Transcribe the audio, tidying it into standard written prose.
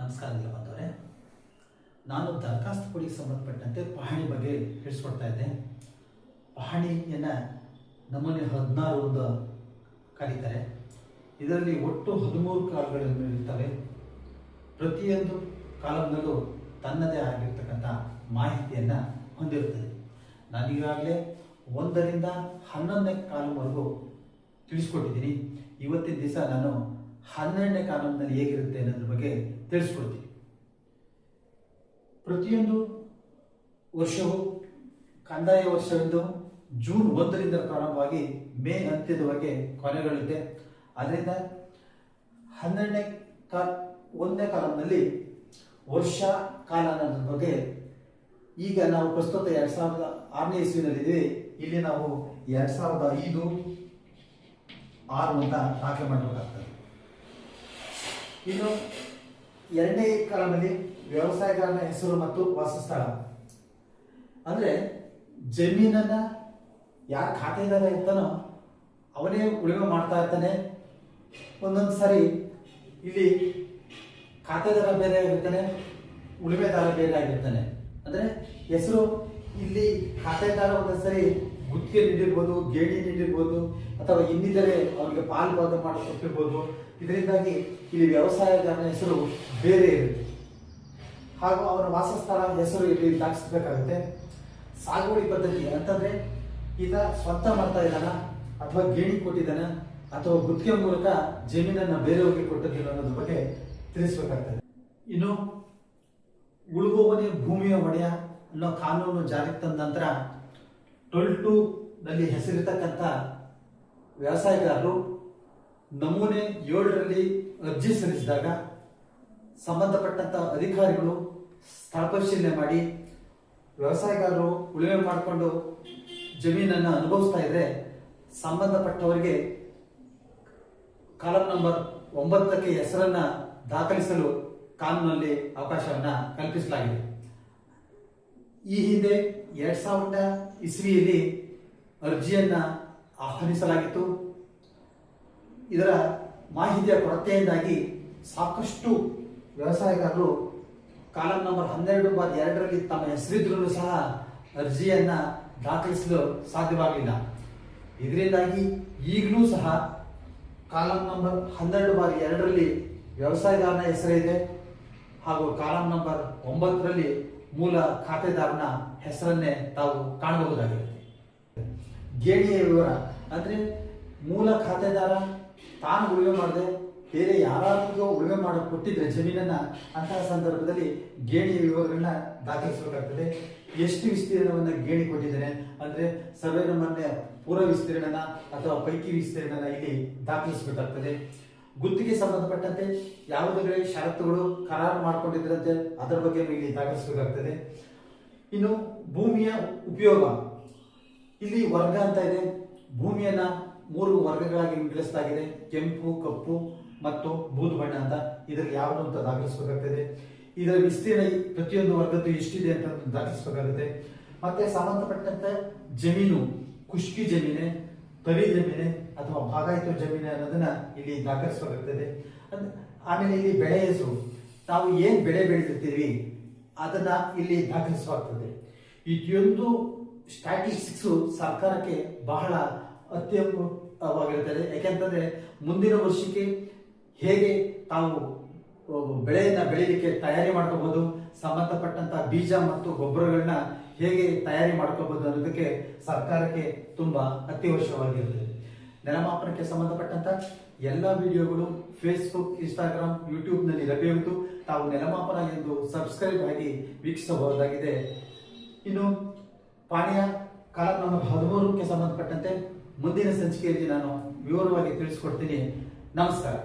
ನಮಸ್ಕಾರ ಬಂದವರೇ, ನಾನು ದರಖಾಸ್ತು ಕೊಡಿಗೆ ಸಂಬಂಧಪಟ್ಟಂತೆ ಪಹಣಿ ಬಗ್ಗೆ ತಿಳಿಸ್ಕೊಡ್ತಾ ಇದ್ದೆ. ಪಹಣಿಯನ್ನು ನಮೂನೆ 16 ಎಂದು ಕರೀತಾರೆ. ಇದರಲ್ಲಿ ಒಟ್ಟು 13 ಕಾಲಗಳು ಇರ್ತವೆ. ಪ್ರತಿಯೊಂದು ಕಾಲಮ್ನಲ್ಲೂ ತನ್ನದೇ ಆಗಿರ್ತಕ್ಕಂಥ ಮಾಹಿತಿಯನ್ನು ಹೊಂದಿರುತ್ತದೆ. ನಾನೀಗಾಗಲೇ 1ರಿಂದ 11ನೇ ಕಾಲಮ್ವರೆಗೂ ತಿಳಿಸ್ಕೊಟ್ಟಿದ್ದೀನಿ. ಇವತ್ತಿನ ದಿವಸ ನಾನು 12ನೇ ಕಾಲಮ್ನಲ್ಲಿ ಹೇಗಿರುತ್ತೆ ಅನ್ನೋದ್ರ ಬಗ್ಗೆ ತಿಳಿಸ್ಕೊಡ್ತೀನಿ. ಪ್ರತಿಯೊಂದು ವರ್ಷವೂ ಕಂದಾಯ ವರ್ಷವೆಂದು ಜೂನ್ 1ರಿಂದ ಪ್ರಾರಂಭವಾಗಿ ಮೇ ಅಂತ್ಯದವರೆಗೆ ಕೊನೆಗೊಳ್ಳುತ್ತೆ. ಅದರಿಂದ 12ನೇ ಒಂದನೇ ಕಾಲಮ್ನಲ್ಲಿ ವರ್ಷ ಕಾಲ ಅನ್ನೋದ್ರ ಬಗ್ಗೆ ಈಗ ನಾವು ಪ್ರಸ್ತುತ 2006ನೇ ಇಸ್ವಿನಲ್ಲಿದ್ದೀವಿ. ಇಲ್ಲಿ ನಾವು 2005 6 ಅಂತ ದಾಖಲೆ ಮಾಡಬೇಕಾಗ್ತದೆ. ಇನ್ನು 2ನೇ ಕಾಲಮಲ್ಲಿ ವ್ಯವಸಾಯಗಾರನ ಹೆಸರು ಮತ್ತು ವಾಸಸ್ಥಳ, ಅಂದರೆ ಜಮೀನನ್ನ ಯಾರ ಖಾತೆದಾರ ಇರ್ತಾನೋ ಅವನೇ ಉಳುಮೆ ಮಾಡ್ತಾ ಇರ್ತಾನೆ. ಒಂದೊಂದು ಸಾರಿ ಇಲ್ಲಿ ಖಾತೆದಾರ ಬೇರೆ ಆಗಿರ್ತಾನೆ, ಉಳುಮೆದಾರ ಬೇರೆ ಆಗಿರ್ತಾನೆ. ಅಂದರೆ ಹೆಸರು ಇಲ್ಲಿ ಖಾತೆದಾರ ಒಂದೊಂದು ಸರಿ ಗುತ್ತಿಗೆ ನೀಡಿರ್ಬೋದು, ಗೇಣಿ ನೀಡಿರ್ಬೋದು, ಅಥವಾ ಇನ್ನಿತರೆ ಅವರಿಗೆ ಪಾಲು ಭಾಗ ಮಾಡಿ ಕೊಟ್ಟಿರ್ಬೋದು. ಇದರಿಂದಾಗಿ ಇಲ್ಲಿ ವ್ಯವಸಾಯಗಾರನ ಹೆಸರು ಬೇರೆ ಇರುತ್ತೆ. ಹಾಗೂ ಅವನ ವಾಸಸ್ಥಳ ಹೆಸರು ಇಲ್ಲಿ ದಾಖಲಿಸಬೇಕಾಗುತ್ತೆ. ಸಾಗುವಳಿ ಪದ್ಧತಿ ಅಂತಂದ್ರೆ ಈತ ಸ್ವಂತ ಮಾಡ್ತಾ ಇದ್ದಾನ, ಅಥವಾ ಗೇಣಿ ಕೊಟ್ಟಿದ್ದಾನ, ಅಥವಾ ಗುತ್ತಿಗೆ ಮೂಲಕ ಜಮೀನನ್ನು ಬೇರೆಯವರಿಗೆ ಕೊಟ್ಟಿದ್ದಾನ ಅನ್ನೋದ್ರ ಬಗ್ಗೆ ತಿಳಿಸ್ಬೇಕಾಗ್ತದೆ. ಇನ್ನು ಉಳುವವನೇ ಭೂಮಿಯ ಒಡೆಯ ಅನ್ನೋ ಕಾನೂನು ಜಾರಿಗೆ ತಂದ ನಂತರ 12 ನಲ್ಲಿ ಹೆಸರಿರ್ತಕ್ಕಂಥ ವ್ಯವಸಾಯಗಾರರು ನಮೂನೆ 7ರಲ್ಲಿ ಅರ್ಜಿ ಸಲ್ಲಿಸಿದಾಗ ಸಂಬಂಧಪಟ್ಟಂತ ಅಧಿಕಾರಿಗಳು ಸ್ಥಳ ಪರಿಶೀಲನೆ ಮಾಡಿ ವ್ಯವಸಾಯಗಾರರು ಉಳುಮೆ ಮಾಡಿಕೊಂಡು ಜಮೀನನ್ನು ಅನುಭವಿಸ್ತಾ ಇದ್ರೆ ಸಂಬಂಧಪಟ್ಟವರಿಗೆ ಕಾಲಂ ನಂಬರ್ 9ಕ್ಕೆ ಹೆಸರನ್ನ ದಾಖಲಿಸಲು ಕಾನೂನಲ್ಲಿ ಅವಕಾಶವನ್ನ ಕಲ್ಪಿಸಲಾಗಿದೆ. ಈ ಹಿಂದೆ 2000 ಇಸ್ವಿಯಲ್ಲಿ ಅರ್ಜಿಯನ್ನ ಆಹ್ವಾನಿಸಲಾಗಿತ್ತು. ಇದರ ಮಾಹಿತಿಯ ಕೊರತೆಯಿಂದಾಗಿ ಸಾಕಷ್ಟು ವ್ಯವಸಾಯಗಾರರು ಕಾಲಂ ನಂಬರ್ 12/2ರಲ್ಲಿ ತಮ್ಮ ಹೆಸರಿದ್ರೂ ಸಹ ಅರ್ಜಿಯನ್ನ ದಾಖಲಿಸಲು ಸಾಧ್ಯವಾಗಲಿಲ್ಲ. ಇದರಿಂದಾಗಿ ಈಗಲೂ ಸಹ ಕಾಲಂ ನಂಬರ್ 12/2ರಲ್ಲಿ ವ್ಯವಸಾಯಗಾರನ ಹೆಸರಿದೆ, ಹಾಗೂ ಕಾಲಂ ನಂಬರ್ 9ರಲ್ಲಿ ಮೂಲ ಖಾತೆದಾರನ ಹೆಸರನ್ನೇ ತಾವು ಕಾಣಬಹುದಾಗಿದೆ. ಗೇಣಿಯ ವಿವರ ಅಂದ್ರೆ ಮೂಲ ಖಾತೆದಾರ ತಾನು ಉಳುಮೆ ಮಾಡದೆ ಬೇರೆ ಯಾರಾದ್ರೂ ಉಳುಮೆ ಮಾಡಕ್ಕೆ ಕೊಟ್ಟಿದ್ರೆ ಜಮೀನನ್ನ, ಅಂತಹ ಸಂದರ್ಭದಲ್ಲಿ ಗೇಣಿಯ ವಿವರಗಳನ್ನ ದಾಖಲಿಸಬೇಕಾಗ್ತದೆ. ಎಷ್ಟು ವಿಸ್ತೀರ್ಣವನ್ನ ಗೇಣಿ ಕೊಟ್ಟಿದ್ದೇನೆ ಅಂದ್ರೆ ಸರ್ವೆ ನಂಬರ್ನ ಪೂರ್ವ ವಿಸ್ತೀರ್ಣನ ಅಥವಾ ಪೈಕಿ ವಿಸ್ತೀರ್ಣನ ಇಲ್ಲಿ ದಾಖಲಿಸಬೇಕಾಗ್ತದೆ. ಗುತ್ತಿಗೆ ಸಂಬಂಧಪಟ್ಟಂತೆ ಯಾವುದೇ ಷರತ್ತುಗಳು ಕರಾರು ಮಾಡಿಕೊಂಡಿದ್ರಂತೆ ಅದರ ಬಗ್ಗೆ ಇಲ್ಲಿ ದಾಖಲಿಸಬೇಕಾಗ್ತದೆ. ಇನ್ನು ಭೂಮಿಯ ಉಪಯೋಗ, ಇಲ್ಲಿ ವರ್ಗ ಅಂತ ಇದೆ. ಭೂಮಿಯನ್ನ 3 ವರ್ಗಗಳಾಗಿ ವಿಂಗಡಿಸಲಾಗಿದೆ: ಕೆಂಪು, ಕಪ್ಪು ಮತ್ತು ಬೂದು ಬಣ್ಣ ಅಂತ. ಇದರಲ್ಲಿ ಯಾವುದು ಅಂತ ದಾಖಲಿಸಬೇಕಾಗ್ತದೆ. ಇದರ ವಿಸ್ತೀರ್ಣ ಪ್ರತಿಯೊಂದು ವರ್ಗದ್ದು ಎಷ್ಟಿದೆ ಅಂತ ದಾಖಲಿಸಬೇಕಾಗುತ್ತೆ. ಮತ್ತೆ ಸಂಬಂಧಪಟ್ಟಂತೆ ಜಮೀನು ಖುಷ್ಕಿ ಜಮೀನೆ, ತರಿ ಜಮೀನೆ ಅಥವಾ ಭಾಗಾಯಿತ ಜಮೀನೆ ಅನ್ನೋದನ್ನ ಇಲ್ಲಿ ದಾಖಲಿಸಬೇಕಾಗ್ತದೆ. ಆಮೇಲೆ ಇಲ್ಲಿ ಬೆಳೆ ಹೆಸರು, ನಾವು ಏನ್ ಬೆಳೆ ಬೆಳೆದಿರ್ತೀವಿ ಅದನ್ನ ಇಲ್ಲಿ ದಾಖಲಿಸಬೇಕಾಗ್ತದೆ. ಇದೊಂದು ಸ್ಟ್ಯಾಟಿಸ್ಟಿಕ್ಸ್ ಸರ್ಕಾರಕ್ಕೆ ಬಹಳ ಅತ್ಯಮೂಲ್ಯವಾಗಿರುತ್ತದೆ. ಯಾಕೆಂತಂದ್ರೆ ಮುಂದಿನ ವರ್ಷಕ್ಕೆ ಹೇಗೆ ತಾವು ಬೆಳೆಯನ್ನ ಬೆಳೀಲಿಕ್ಕೆ ತಯಾರಿ ಮಾಡ್ಕೋಬಹುದು, ಸಂಬಂಧಪಟ್ಟಂತ ಬೀಜ ಮತ್ತು ಗೊಬ್ಬರಗಳನ್ನ ಹೇಗೆ ತಯಾರಿ ಮಾಡ್ಕೋಬಹುದು ಅನ್ನೋದಕ್ಕೆ ಸರ್ಕಾರಕ್ಕೆ ತುಂಬಾ ಅತ್ಯವಶ್ಯವಾಗಿರುತ್ತದೆ. ನೆಲಮಾಪನಕ್ಕೆ ಸಂಬಂಧಪಟ್ಟಂತ ಎಲ್ಲ ವಿಡಿಯೋಗಳು ಫೇಸ್ಬುಕ್, ಇನ್ಸ್ಟಾಗ್ರಾಮ್, ಯೂಟ್ಯೂಬ್ ನಲ್ಲಿ ಲಭ್ಯವಿದ್ದು ತಾವು ನೆಲಮಾಪನ ಎಂದು ಸಬ್ಸ್ಕ್ರೈಬ್ ಆಗಿ ವೀಕ್ಷಿಸಬಹುದಾಗಿದೆ. ಇನ್ನು ಪಾಣಿಯ ಕಾಲಂ ನಂಬರ್ 13ಕ್ಕೆ ಸಂಬಂಧಪಟ್ಟಂತೆ ಮುಂದಿನ ಸಂಚಿಕೆಯಲ್ಲಿ ನಾನು ವಿವರವಾಗಿ ತಿಳಿಸಿಕೊಡ್ತೀನಿ. ನಮಸ್ಕಾರ.